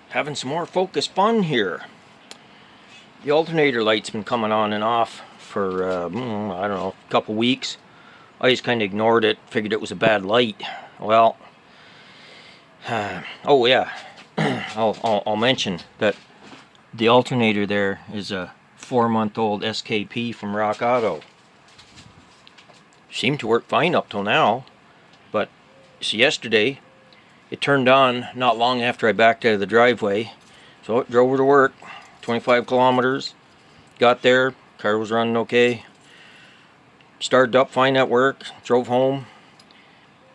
having some more focus fun here. The alternator light's been coming on and off for, I don't know, a couple weeks. I just kind of ignored it, figured it was a bad light. Well, oh yeah, I'll mention that the alternator there is a 4-month-old SKP from Rock Auto. Seemed to work fine up till now, but so yesterday it turned on not long after I backed out of the driveway. So I drove her to work, 25 kilometers, got there, car was running okay, started up fine at work, drove home,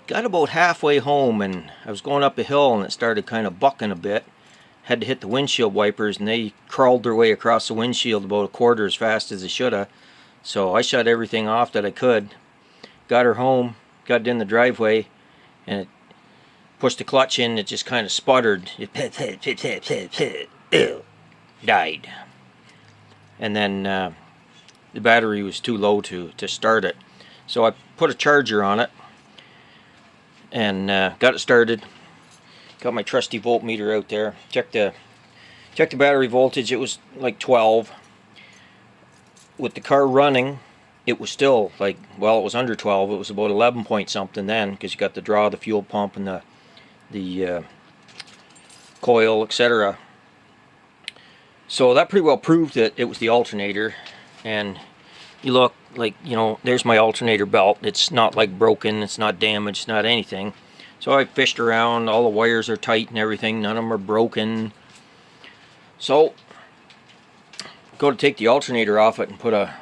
got about halfway home and I was going up a hill and it started kind of bucking a bit. Had to hit the windshield wipers and they crawled their way across the windshield about a quarter as fast as they should have. So I shut everything off that I could, got her home, got it in the driveway, and it pushed the clutch in, it just kind of sputtered. It died. And then the battery was too low to start it. So I put a charger on it and got it started. Got my trusty voltmeter out there. Checked the battery voltage. It was like 12. With the car running, it was still like, well, it was under 12. It was about 11 point something then, because you got the draw, the fuel pump, and the coil, etc. So that pretty well proved that it was the alternator. And you look, like, you know, there's my alternator belt. It's not like broken, it's not damaged, it's not anything. So I fished around, all the wires are tight and everything, none of them are broken. So go to take the alternator off it and put a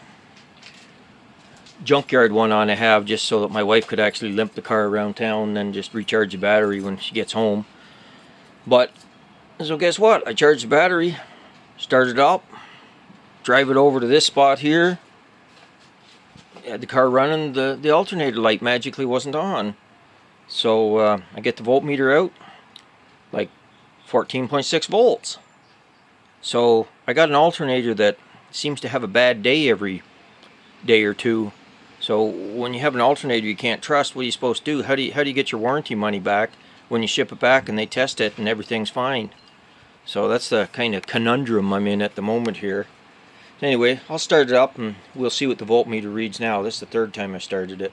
junkyard one on I have, just so that my wife could actually limp the car around town and then just recharge the battery when she gets home. But so guess what, I charged the battery, started up, drive it over to this spot here, had the car running, the alternator light magically wasn't on. So I get the voltmeter out, like 14.6 volts. So I got an alternator that seems to have a bad day every day or two. So when you have an alternator you can't trust, what are you supposed to do? How do you get your warranty money back when you ship it back and they test it and everything's fine? So that's the kind of conundrum I'm in at the moment here. Anyway, I'll start it up and we'll see what the voltmeter reads now. This is the third time I started it.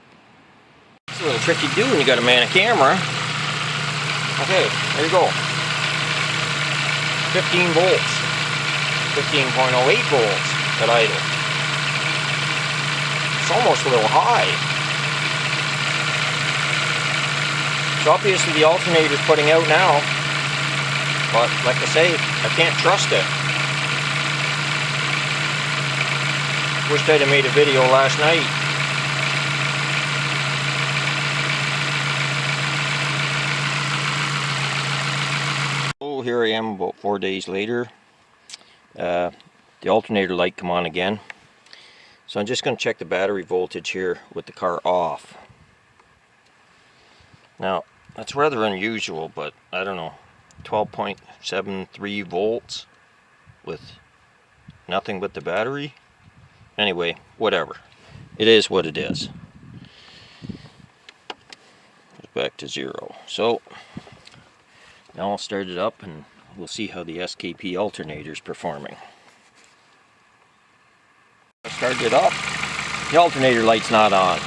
It's a little tricky to do when you got a Manic camera. Okay, there you go. 15 volts. 15.08 volts at idle. It's almost a little high. So obviously the alternator's putting out now. But like I say, I can't trust it. Wished I'd have made a video last night. Oh, here I am about 4 days later. The alternator light come on again. So I'm just going to check the battery voltage here with the car off. Now, that's rather unusual, but I don't know. 12.73 volts with nothing but the battery. Anyway, whatever. It is what it is. Back to 0. So now I'll start it up and we'll see how the SKP alternator is performing. I started it up. The alternator light's not on.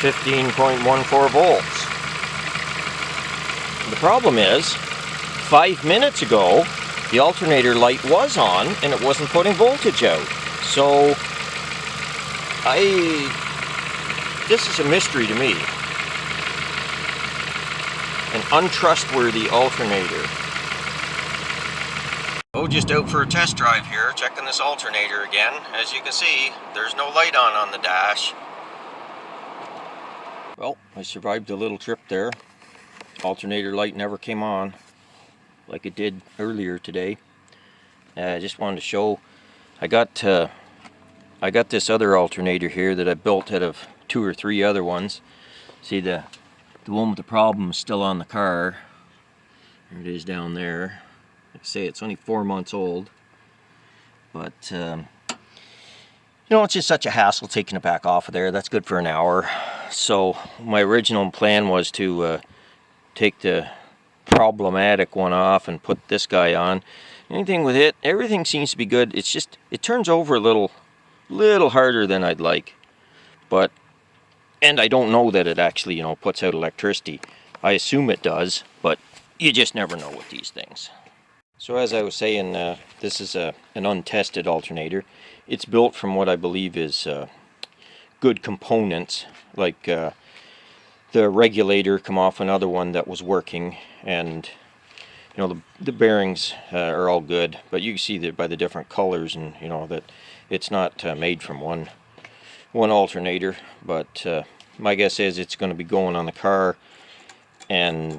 15.14 volts. The problem is, 5 minutes ago, the alternator light was on and it wasn't putting voltage out. So, this is a mystery to me. An untrustworthy alternator. Oh, just out for a test drive here, checking this alternator again. As you can see, there's no light on the dash. Well, I survived a little trip there. Alternator light never came on like it did earlier today. I just wanted to show, I got this other alternator here that I built out of 2 or 3 other ones. See, the one with the problem is still on the car. There it is down there. Like I say, it's only 4 months old, but you know, it's just such a hassle taking it back off of there. That's good for an hour. So my original plan was to take the problematic one off and put this guy on. Anything with it, everything seems to be good. It's just, it turns over a little harder than I'd like. But, and I don't know that it actually, you know, puts out electricity. I assume it does, but you just never know with these things. So as I was saying, this is an untested alternator. It's built from what I believe is good components, like the regulator come off another one that was working, and you know the bearings are all good, but you can see that by the different colors, and you know that it's not made from one alternator. But my guess is it's going to be going on the car, and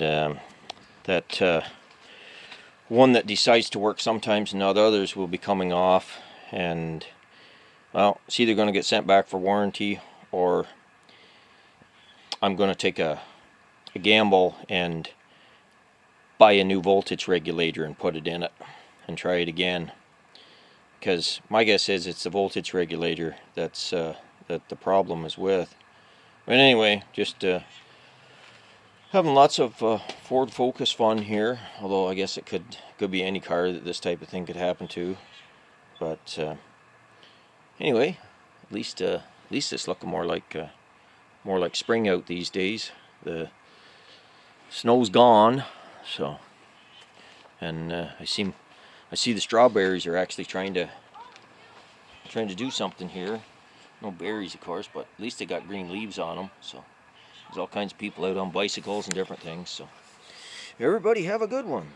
that one that decides to work sometimes and not others will be coming off, and well, it's either going to get sent back for warranty, or I'm going to take a gamble and buy a new voltage regulator and put it in it and try it again, because my guess is it's the voltage regulator that's that the problem is with. But anyway, just having lots of Ford Focus fun here, although I guess it could be any car that this type of thing could happen to. But anyway, at least it's looking more like spring out these days. The snow's gone, so, and I see the strawberries are actually trying to do something here. No berries, of course, but at least they got green leaves on them. So there's all kinds of people out on bicycles and different things. So everybody have a good one.